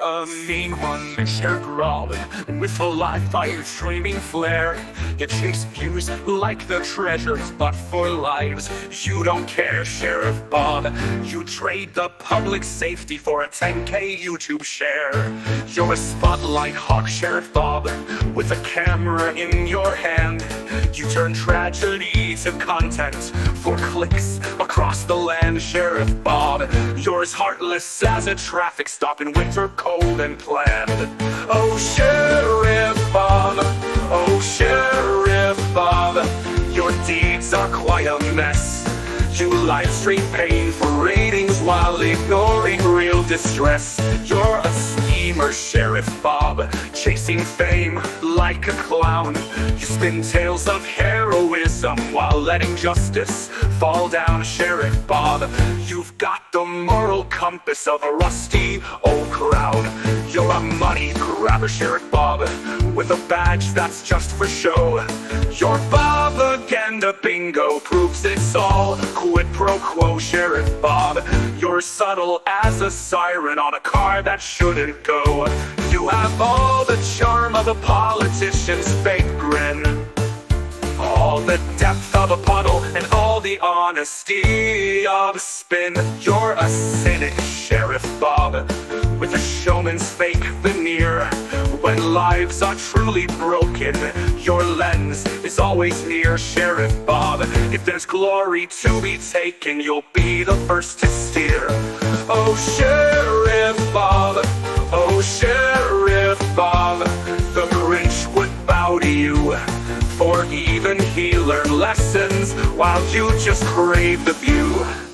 a mean one, Mr. Robin, with a live fire streaming flair. You chase views like the treasures, but for lives you don't care, Sheriff Bob. You trade the public safety for a 10K YouTube share. You're a spotlight hawk, Sheriff Bob, with a camera in your hand. You turn tragedy to content for clicks across the land, Sheriff Bob. You're as heartless as a traffic stop in winter cold and planned. Oh, Sheriff Bob, oh, Sheriff Bob, your deeds are quite a mess. You live stream pain for ratings while ignoring real distress. You're a schemer, Sheriff Bob, chasing fame like a clown. You spin tales of heroism while letting justice fall down, Sheriff Bob. You've got the moral compass of a rusty old crown. You're a money grabber, Sheriff Bob, with a badge that's just for show. Your Bob-agenda bingo proves it's all quid pro quo, Sheriff Bob. You're subtle as a siren on a car that shouldn't go. You have all the charm of a politician's fake grin, all the depth of a puddle, and all the honesty of a spin. You're a cynic, Sheriff Bob, with a showman's fake veneer. When lives are truly broken, your lens is always near, Sheriff Bob. If there's glory to be taken, you'll be the first to steer. Oh, Sheriff Bob, oh, Sheriff Bob, the Grinch would bow to you, for even he learned lessons while you just crave the view.